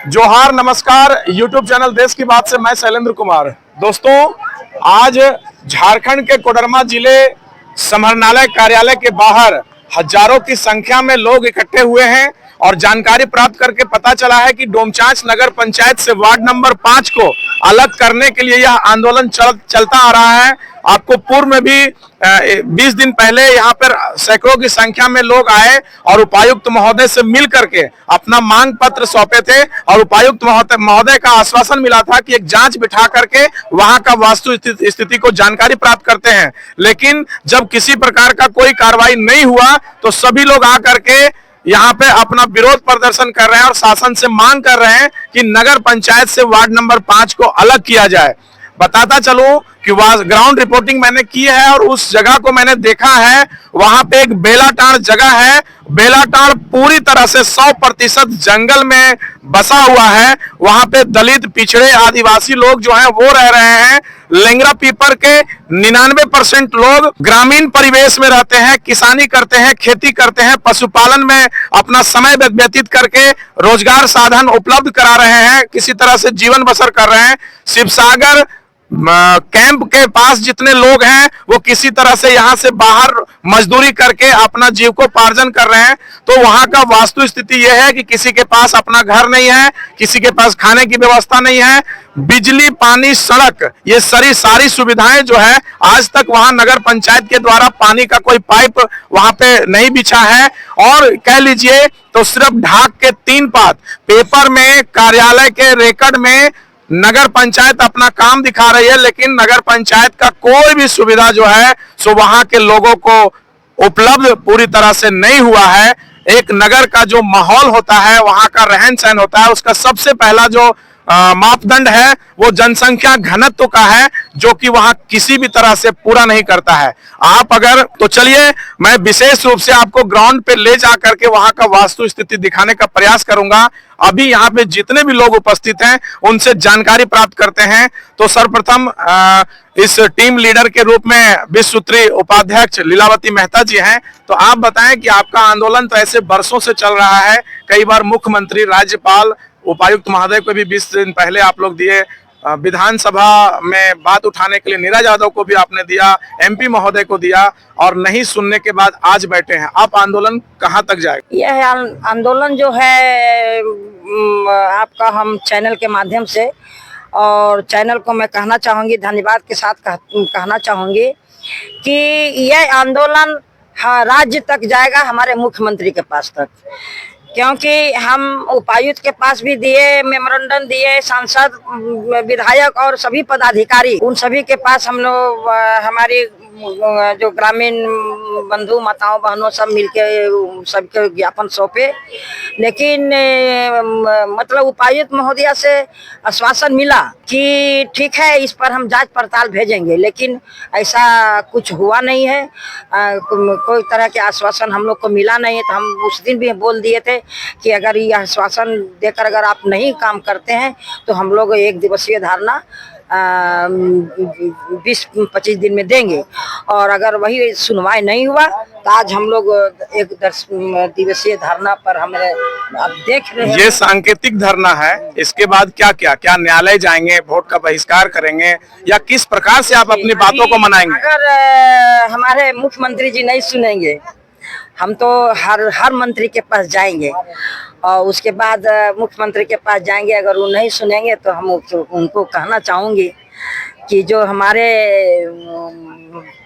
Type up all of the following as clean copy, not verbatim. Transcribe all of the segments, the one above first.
जोहार नमस्कार। YouTube channel देश की बात से मैं शैलेंद्र कुमार। दोस्तों, आज झारखंड के कोडरमा जिले समाहरणालय कार्यालय के बाहर हजारों की संख्या में लोग इकट्ठे हुए हैं और जानकारी प्राप्त करके पता चला है कि डोमचांच नगर पंचायत से वार्ड नंबर 5 को अलग करने के लिए यह आंदोलन चलता आ रहा है। आपको पूर्व में भी 20 दिन पहले यहाँ पर सैकड़ों की संख्या में लोग आए और उपायुक्त महोदय से मिल करके अपना मांग पत्र सौंपे थे और उपायुक्त महोदय का आश्वासन मिला था कि एक जांच बिठा करके वहां का वास्तु स्थिति को जानकारी प्राप्त करते हैं। लेकिन जब किसी प्रकार का कोई कार्रवाई नहीं हुआ तो सभी लोग आकर के यहाँ पे अपना विरोध प्रदर्शन कर रहे हैं और शासन से मांग कर रहे हैं कि नगर पंचायत से वार्ड नंबर 5 को अलग किया जाए। बताता चलूं कि ग्राउंड रिपोर्टिंग मैंने की है और उस जगह को मैंने देखा है। वहां पे एक बेलाटाड़ जगह है। बेलाटाड़ पूरी तरह से 100% जंगल में बसा हुआ है। वहां पे दलित, पिछड़े, आदिवासी लोग जो हैं वो रह रहे हैं। लेंगरा पीपर के 99% लोग ग्रामीण परिवेश में रहते हैं, किसानी करते हैं, खेती करते हैं, पशुपालन में अपना समय व्यतीत करके रोजगार साधन उपलब्ध करा रहे हैं, किसी तरह से जीवन बसर कर रहे हैं। शिवसागर कैंप के पास जितने लोग हैं वो किसी तरह से यहां से बाहर मजदूरी करके अपना जीविकोपार्जन कर रहे हैं। तो वहां का वास्तु स्थिति यह है कि किसी के पास अपना घर नहीं है, किसी के पास खाने की व्यवस्था नहीं है। बिजली, पानी, सड़क, ये सारी सुविधाएं जो है आज तक वहां नगर पंचायत के द्वारा पानी का कोई पाइप वहां पे नहीं बिछा है। और कह लीजिए तो सिर्फ ढाक के 3 पात पेपर में, कार्यालय के रिकॉर्ड में नगर पंचायत अपना काम दिखा रही है, लेकिन नगर पंचायत का कोई भी सुविधा जो है सो वहां के लोगों को उपलब्ध पूरी तरह से नहीं हुआ है। एक नगर का जो माहौल होता है, वहां का रहन सहन होता है, उसका सबसे पहला जो मापदंड है वो जनसंख्या घनत्व का है, जो कि वहां किसी भी तरह से पूरा नहीं करता है। आप अगर तो चलिए मैं विशेष रूप से आपको ग्राउंड पे ले जा करके वहां का वास्तु स्थिति दिखाने का प्रयास करूंगा। अभी यहाँ पे जितने भी लोग उपस्थित हैं उनसे जानकारी प्राप्त करते हैं। तो सर्वप्रथम इस टीम लीडर के रूप में विश्व सूत्री उपाध्यक्ष लीलावती मेहता जी हैं। तो आप बताएं कि आपका आंदोलन तो ऐसे बरसों से चल रहा है। कई बार मुख्यमंत्री, राज्यपाल, उपायुक्त महोदय को भी 20 दिन पहले आप लोग दिए, विधानसभा में बात उठाने के लिए नीरज यादव को भी आपने दिया, MP महोदय को दिया, और नहीं सुनने के बाद आज बैठे हैं। आप आंदोलन कहां तक जाएगा? यह आंदोलन जो है आपका हम चैनल के माध्यम से, और चैनल को मैं कहना चाहूँगी, धन्यवाद के साथ कहना चाहूँगी कि यह आंदोलन राज्य तक जाएगा, हमारे मुख्यमंत्री के पास तक। क्योंकि हम उपायुक्त के पास भी दिए, मेमोरेंडम दिए, सांसद, विधायक और सभी पदाधिकारी, उन सभी के पास हम लोग हमारी जो ग्रामीण बंधु माताओं बहनों सब मिलके सबके ज्ञापन सौंपे। लेकिन मतलब उपायुक्त महोदया से आश्वासन मिला कि ठीक है, इस पर हम जांच पड़ताल भेजेंगे, लेकिन ऐसा कुछ हुआ नहीं है। कोई तरह के आश्वासन हम लोग को मिला नहीं है। तो हम उस दिन भी बोल दिए थे कि अगर ये आश्वासन देकर अगर आप नहीं काम करते हैं तो हम लोग 1 दिवसीय धरना 20-25 दिन में देंगे। और अगर वही सुनवाई नहीं हुआ तो आज हम लोग 1 दिवसीय धरना पर हमें आप देख रहे हैं। ये सांकेतिक धरना है, इसके बाद क्या न्यायालय जाएंगे, वोट का बहिष्कार करेंगे, या किस प्रकार से आप अपनी बातों को मनाएंगे? अगर हमारे मुख्यमंत्री जी नहीं सुनेंगे, हम तो हर मंत्री के पास जाएंगे और उसके बाद मुख्यमंत्री के पास जाएंगे। अगर वो नहीं सुनेंगे तो हम उनको कहना चाहूँगी कि जो हमारे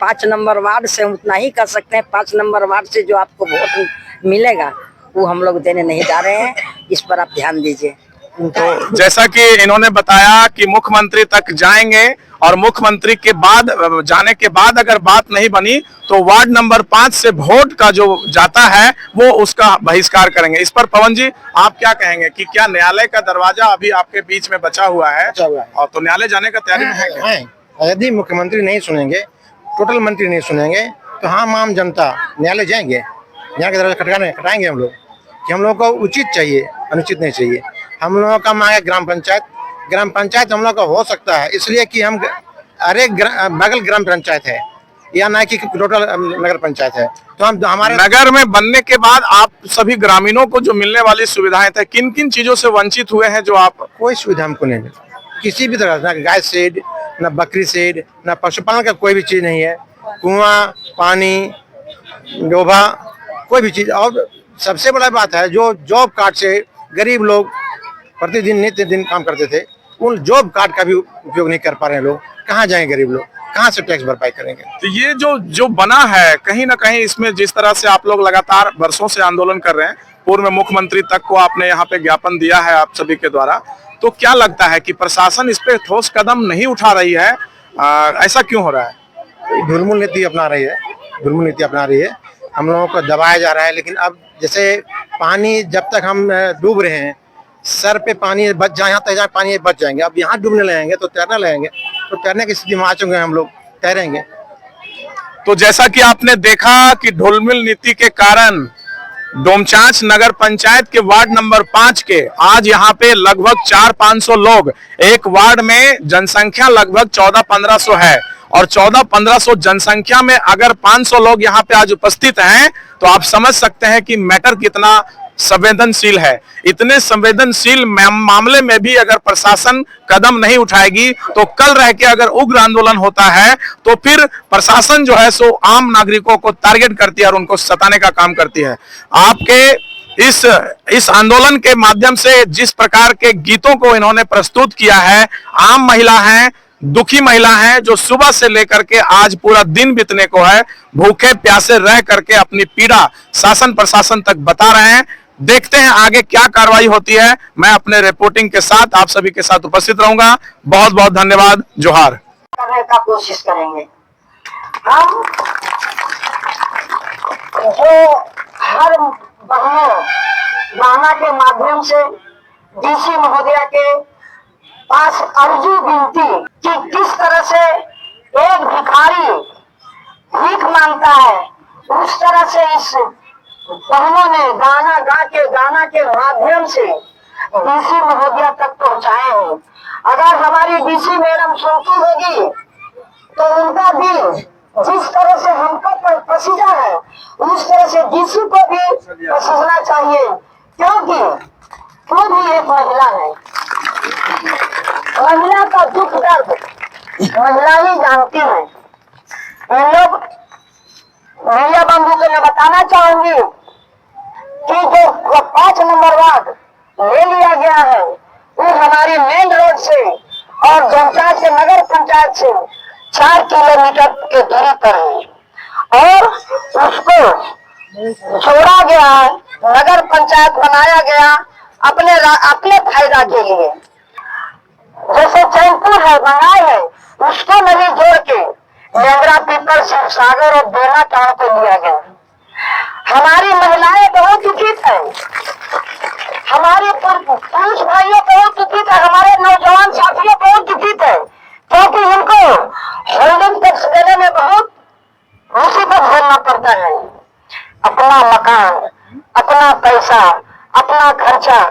5 नंबर वार्ड से उतना ही कर सकते हैं। 5 नंबर वार्ड से जो आपको वोट मिलेगा वो हम लोग देने नहीं जा रहे हैं। इस पर आप ध्यान दीजिए। तो जैसा कि इन्होंने बताया कि मुख्यमंत्री तक जाएंगे और मुख्यमंत्री के बाद जाने के बाद अगर बात नहीं बनी तो वार्ड नंबर 5 से वोट का जो जाता है वो उसका बहिष्कार करेंगे। इस पर पवन जी आप क्या कहेंगे कि क्या न्यायालय का दरवाजा अभी आपके बीच में बचा हुआ है? और तो न्यायालय जाने का तैयारी में है क्या? यदि मुख्यमंत्री नहीं सुनेंगे, टोटल मंत्री नहीं सुनेंगे, तो हम आम जनता न्यायालय जाएंगे। यहाँ के दरवाजा खटकाएंगे हम लोग कि हम लोग को उचित चाहिए, अनुचित नहीं चाहिए। हम लोगों का मांग है ग्राम पंचायत हम लोग का हो सकता है, इसलिए कि हम अरे बगल ग्राम पंचायत है, या ना कि टोटल नगर पंचायत है। तो हम हमारे नगर में बनने के बाद आप सभी ग्रामीणों को जो मिलने वाली सुविधाएं थे, किन किन चीजों से वंचित हुए हैं जो आप? कोई सुविधा हमको नहीं मिला किसी भी तरह से, ना गाय शेड, ना बकरी शेड, ना पशुपालन का कोई भी चीज नहीं है। कुआं, पानी, डोभा, कोई भी चीज। और सबसे बड़ा बात है, जो जॉब कार्ड से गरीब लोग प्रतिदिन नित्य दिन काम करते थे, उन जॉब कार्ड का भी उपयोग नहीं कर पा रहे हैं लोग। कहाँ जाएंगे गरीब लोग, कहाँ से टैक्स भरपाई करेंगे? तो ये जो जो बना है, कहीं ना कहीं इसमें जिस तरह से आप लोग लगातार वर्षों से आंदोलन कर रहे हैं, पूर्व मुख्यमंत्री तक को आपने यहाँ पे ज्ञापन दिया है आप सभी के द्वारा, तो क्या लगता है कि प्रशासन इस पे ठोस कदम नहीं उठा रही है? ऐसा क्यों हो रहा है? ढुलमुल नीति अपना रही है, ढुलमुल नीति अपना रही है। हम लोगों को दबाया जा रहा है। लेकिन अब जैसे पानी, जब तक हम डूब रहे हैं, सर पे पानी बच जाए, यहाँ तक पानी बच जाएंगे। अब यहाँ डूबने लगेंगे तो तैरने लगेंगे, तो तैरने की स्थिति में आ चुके हैं हम लोग, तैरेंगे। तो जैसा कि आपने देखा कि ढुलमुल नीति के कारण डोमचांच नगर पंचायत के वार्ड नंबर 5 के आज यहाँ पे लगभग 400-500 लोग, एक वार्ड में जनसंख्या लगभग 1400-1500 है, और 1400-1500 जनसंख्या में अगर 500 लोग यहाँ पे आज उपस्थित हैं, तो आप समझ सकते हैं कि मैटर कितना संवेदनशील है। इतने संवेदनशील मामले में भी अगर प्रशासन कदम नहीं उठाएगी, तो कल रह के अगर उग्र आंदोलन होता है तो फिर प्रशासन जो है सो आम नागरिकों को टारगेट करती है और उनको सताने का काम करती है। आपके इस आंदोलन के माध्यम से जिस प्रकार के गीतों को इन्होंने प्रस्तुत किया है, आम महिला हैं, दुखी महिला हैं, जो सुबह से लेकर के आज पूरा दिन बीतने को है, भूखे प्यासे रह करके अपनी पीड़ा शासन प्रशासन तक बता रहे हैं। देखते हैं आगे क्या कार्रवाई होती है। मैं अपने रिपोर्टिंग के साथ आप सभी के साथ उपस्थित रहूंगा। बहुत बहुत धन्यवाद। जोहार। करने का कोशिश करेंगे। हम जो हर बहना के माध्यम से डीसी महोदया के पास अर्जी विनती कि किस तरह से एक भिखारी भीख मांगता है, उस तरह से इस बहनों ने गाना के माध्यम से डीसी महोदया तक पहुंचाए हैं। अगर हमारी डीसी मैडम सुनती होगी तो उनका दिल जिस तरह से हमको पसीजा है, उस तरह से डीसी को भी पसीजना चाहिए, क्योंकि वो भी एक महिला है। महिला का दुख दर्द महिला ही जानती है। इन लोग मीडिया बंधु को मैं बताना चाहूंगी कि जो 5 नंबर वार्ड ले लिया गया है, वो हमारी मेन रोड से और डोमचांच के नगर पंचायत से 4 किलोमीटर के दूरी पर है, और उसको छोड़ा गया है, नगर पंचायत बनाया गया अपने फायदा के लिए। जैसे चैनपुर है, बंगाल है, उसको नदी जोड़ के नेंगरा, पीपल, शिवसागर और बेला टाड़ को लिया गया। हमारी महिलाएं बहुत दुखित है, हमारे पुरुष भाइयों बहुत दुखित है, हमारे नौजवान साथियों बहुत दुखित है, क्योंकि उनको होल्डिंग टैक्स देने में बहुत मुसीबत झेलना पड़ता है। अपना मकान, अपना पैसा, अपना खर्चा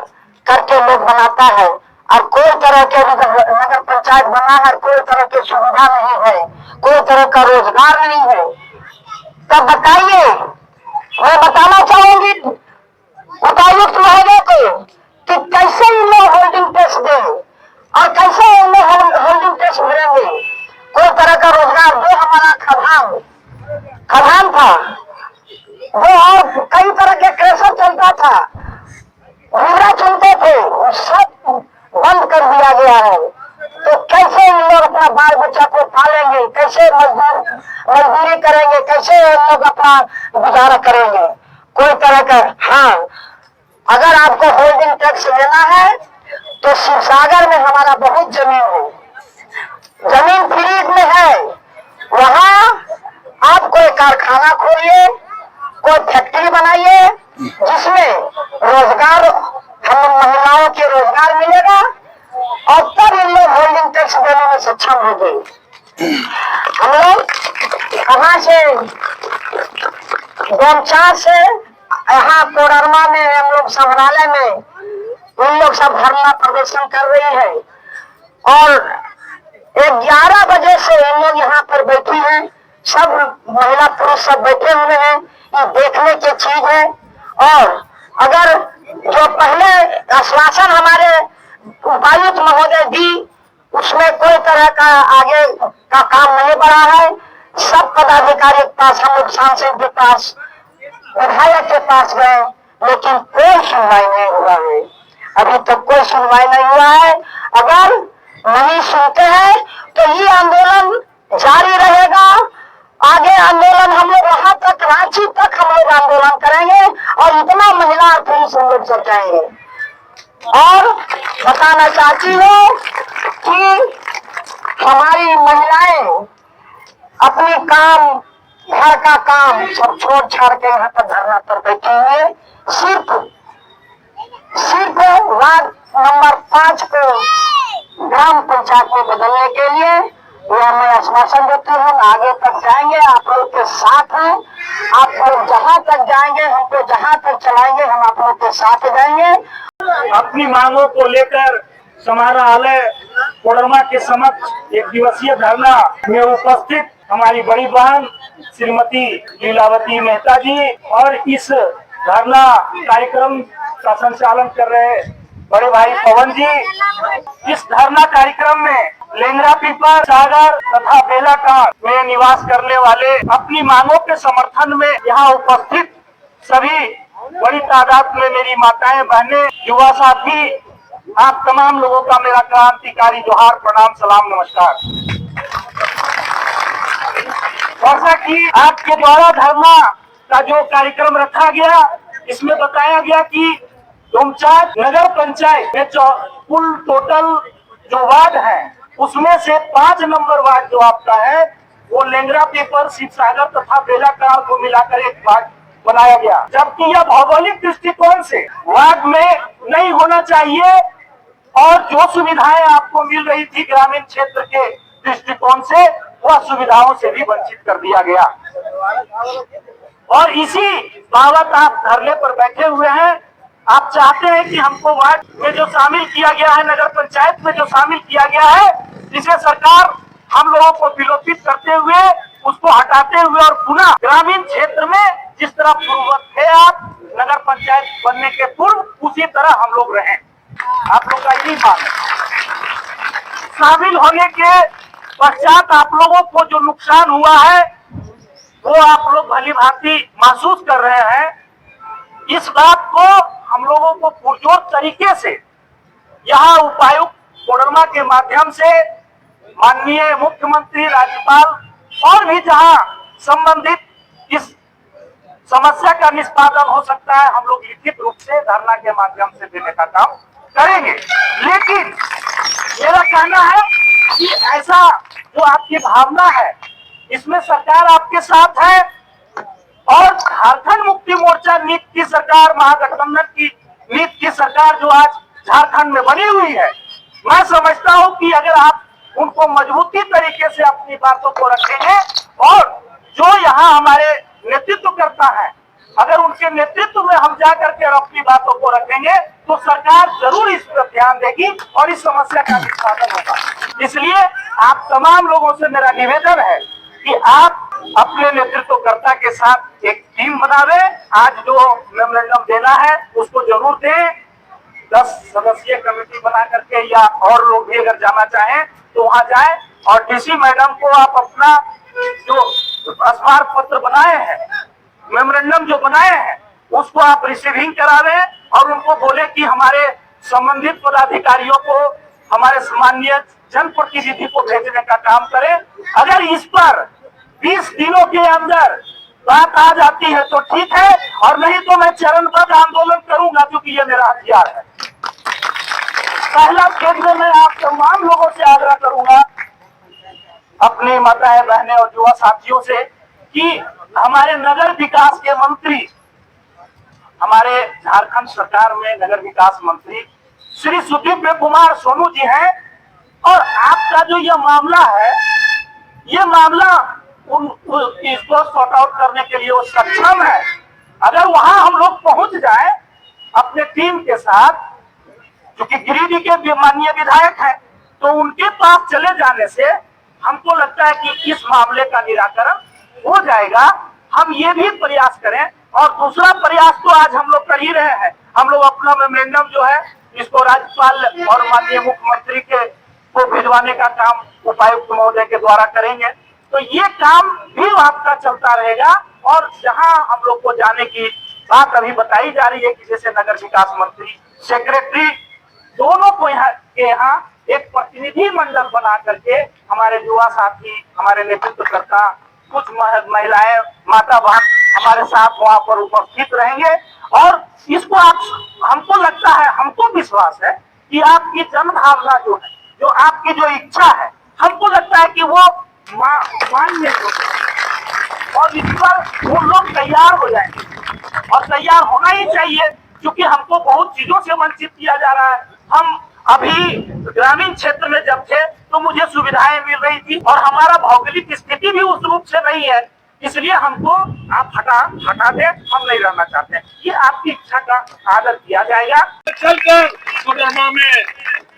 करके लोग बनाता है, और कोई तरह के नगर पंचायत बना है, कोई तरह की सुविधा नहीं है, कोई तरह का रोजगार नहीं है। तब बताइए, मैं बताना चाहूंगी उपायुक्त महोदय को कि कैसे इन लोग होल्डिंग टैक्स दें और कैसे इन लोग होल्डिंग टैक्स भरेंगे। कोई तरह का रोजगार दो। हमारा खदान था, वो और कई तरह के क्रेशर चलता था, घूरा चलते थे, सब बंद कर दिया गया है। तो कैसे इन लोग अपना बाल बच्चा को पालेंगे, कैसे मजदूरी करेंगे, कैसे इन लोग अपना गुजारा करेंगे। कोई तरह का, हाँ, अगर आपको होल्डिंग टैक्स लेना है तो शिवसागर में हमारा बहुत जमीन है, जमीन फ्रीज में है, वहाँ आप कोई कारखाना खोलिए, कोई फैक्ट्री बनाइए, जिसमें रोजगार, हम महिलाओं के रोजगार मिलेगा, और तब इन लोग होल्डिंग टैक्स देने में सक्षम होंगे। हम लोग कहाँ से, डोमचांच से यहाँ कोडरमा में, हम लोग संग्रहालय में, उन लोग सब धरना प्रदर्शन कर रही है, और 11 बजे से इन लोग यहाँ पर बैठी हैं, सब महिला पुरुष सब बैठे हुए हैं, ये देखने की चीज है। और अगर जो पहले आश्वासन हमारे उपायुक्त महोदय दी, उसमें कोई तरह का आगे का काम नहीं बढ़ा है। सब पदाधिकारी के पास, हम लोग सांसद के पास, विधायक के पास गए, लेकिन कोई सुनवाई नहीं हुआ है। अभी तक कोई सुनवाई नहीं हुआ है। अगर नहीं सुनते हैं तो ये आंदोलन जारी रहेगा। आगे आंदोलन हम लोग वहां तक, रांची तक हम लोग आंदोलन करेंगे और इतना महिला और पुरुष हम लोग सब जाएंगे। और बताना चाहती हूँ कि हमारी महिलाएं अपने काम, घर का काम सब छोड़ छाड़ के यहाँ पर धरना पर बैठे हुए, सिर्फ वार्ड नंबर 5 को ग्राम पंचायत में बदलने के लिए वो हमें आश्वासन देते हैं। आगे तक जाएंगे, आप लोग के साथ हैं। आप लोग जहाँ तक जाएंगे, हमको जहाँ तक चलाएंगे, हम आप लोग के साथ जाएंगे। अपनी मांगों को लेकर समाहरणालय कोडरमा के समक्ष एक दिवसीय धरना में उपस्थित हमारी बड़ी बहन श्रीमती लीलावती मेहता जी और इस धरना कार्यक्रम का संचालन कर रहे बड़े भाई पवन जी, इस धरना कार्यक्रम में लेंगरा पीपल, सागर तथा बेलाकांड में निवास करने वाले अपनी मांगों के समर्थन में यहाँ उपस्थित सभी बड़ी तादाद में मेरी माताएं, बहनें, युवा साथी, आप तमाम लोगों का मेरा क्रांतिकारी जोहार, प्रणाम, सलाम, नमस्कार। जैसा कि आपके द्वारा धरना का जो कार्यक्रम रखा गया, इसमें बताया गया कि डोमचांच नगर पंचायत में कुल टोटल जो वार्ड है उसमें से 5 नंबर वार्ड जो आपका है वो लेंगरा पीपल, शिवसागर तथा बेलाकांड को मिलाकर एक वार्ड बनाया गया, जबकि यह भौगोलिक दृष्टिकोण से वार्ड में नहीं होना चाहिए और जो सुविधाएं आपको मिल रही थी ग्रामीण क्षेत्र के दृष्टिकोण से, वह सुविधाओं से भी वंचित कर दिया गया। और इसी बाबत आप धरने पर बैठे हुए हैं। आप चाहते हैं कि हमको वार्ड में जो शामिल किया गया है, नगर पंचायत में जो शामिल किया गया है, जिसे सरकार हम लोगों को विलोपित करते हुए, उसको हटाते हुए और पुनः ग्रामीण क्षेत्र में जिस तरह पूर्ववत थे आप नगर पंचायत बनने के पूर्व, उसी तरह हम लोग रहें। आप लोग का यही बात है। शामिल होने के पश्चात आप लोगों को जो नुकसान हुआ है वो आप लोग भली भांति महसूस कर रहे हैं। इस बात को हम लोगों को पुरजोर तरीके से यहाँ उपायुक्त कोडरमा के माध्यम से माननीय मुख्यमंत्री, राज्यपाल और भी जहाँ संबंधित इस समस्या का निष्पादन हो सकता है, हम लोग लिखित रूप से धरना के माध्यम से देने का काम करेंगे। लेकिन मेरा कहना है कि ऐसा जो आपकी भावना है, इसमें सरकार आपके साथ है और झारखंड मुक्ति मोर्चा नीति की सरकार, महागठबंधन की नीति की सरकार जो आज झारखंड में बनी हुई है, मैं समझता हूं कि अगर आप उनको मजबूती तरीके से अपनी बातों को रखेंगे और जो यहाँ हमारे नेतृत्व करता है, अगर उनके नेतृत्व में हम जा करके अपनी बातों को रखेंगे तो सरकार जरूर इस पर ध्यान देगी और इस समस्या का निष्पादन होगा। इसलिए आप तमाम लोगों से मेरा निवेदन है कि आप अपने नेतृत्वकर्ता के साथ एक टीम बनावे। आज जो मेमोरेंडम देना है उसको जरूर दें। 10 सदस्यीय कमेटी बना करके या और लोग भी अगर जाना चाहें तो वहां जाएं और डीसी मैडम को आप अपना जो स्मारक पत्र बनाए हैं, मेमोरेंडम जो बनाए हैं, उसको आप रिसीविंग करावे और उनको बोले कि हमारे संबंधित पदाधिकारियों को, हमारे सामान्य जनप्रतिनिधि को भेजने का काम करें। अगर इस पर 20 दिनों के अंदर बात आ जाती है तो ठीक है, और नहीं तो मैं चरणबद्ध आंदोलन करूंगा, क्योंकि ये मेरा हथियार है। पहला केंद्र में आप तमाम लोगों से आग्रह करूंगा, अपने माताएं, बहनें और युवा साथियों से, कि हमारे नगर विकास के मंत्री, हमारे झारखंड सरकार में नगर विकास मंत्री श्री सुदीव्य कुमार सोनू जी हैं और आपका जो यह मामला है, ये मामला इसको सॉर्ट आउट करने के लिए वो सक्षम है। अगर वहां हम लोग पहुंच जाए अपने टीम के साथ, क्योंकि गिरिडीह के माननीय विधायक हैं, तो उनके पास चले जाने से हमको लगता है कि इस मामले का निराकरण हो जाएगा, हम ये भी प्रयास करें। और दूसरा प्रयास तो आज हम लोग कर ही रहे हैं, हम लोग अपना मेमोरेंडम जो है इसको राज्यपाल और माननीय मुख्यमंत्री के को भिजवाने का काम उपायुक्त महोदय के द्वारा करेंगे। तो ये काम भी आपका चलता रहेगा। और जहां हम लोग को जाने की बात अभी बताई जा रही है कि जैसे नगर विकास मंत्री, सेक्रेटरी, दोनों को यहाँ एक प्रतिनिधि मंडल बना करके हमारे युवा साथी, हमारे नेतृत्वकर्ता, कुछ महिलाएं, माता बहन हमारे साथ वहां पर उपस्थित रहेंगे। और इसको आप, हमको लगता है, हमको विश्वास है कि आपकी जन भावना जो है, जो आपकी जो इच्छा है, हमको लगता है कि वो मान्य होगी और इस पर वो लोग तैयार हो जाएंगे। और तैयार होना ही चाहिए, क्योंकि हमको बहुत चीजों से वंचित किया जा रहा है। हम अभी ग्रामीण क्षेत्र में जब थे तो मुझे सुविधाएं मिल रही थी और हमारा भौगोलिक स्थिति भी उस रूप से नहीं है, इसलिए हमको आप हटा दें, हम नहीं रहना चाहते। ये आपकी इच्छा का आदर किया जाएगा। चलकर कोडरमा में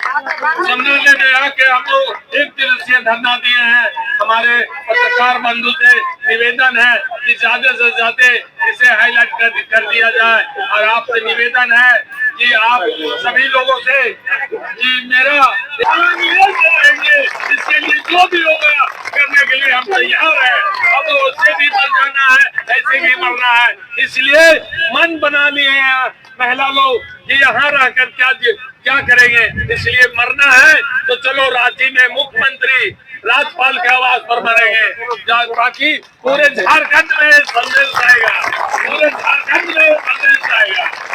संग्रहालय में आके हम लोग एक दिवसीय धरना दिए हैं। हमारे पत्रकार बंधु से निवेदन है कि ज्यादा से ज्यादा इसे हाईलाइट कर दिया जाए। और आपसे निवेदन है कि आप सभी लोगों से कि मेरा करेंगे, इसके लिए जो भी होगा करने के लिए हम तैयार हैं। अब उससे भी मर जाना है, ऐसे भी मरना है, इसलिए मन बना लिए हैं महिला लोग कि यहाँ रहकर क्या करेंगे, इसलिए मरना है तो चलो रांची में मुख्यमंत्री राज्यपाल के आवास पर मरेंगे। बाकी पूरे झारखंड में संदेश आएगा, पूरे झारखंड में संदेश आएगा।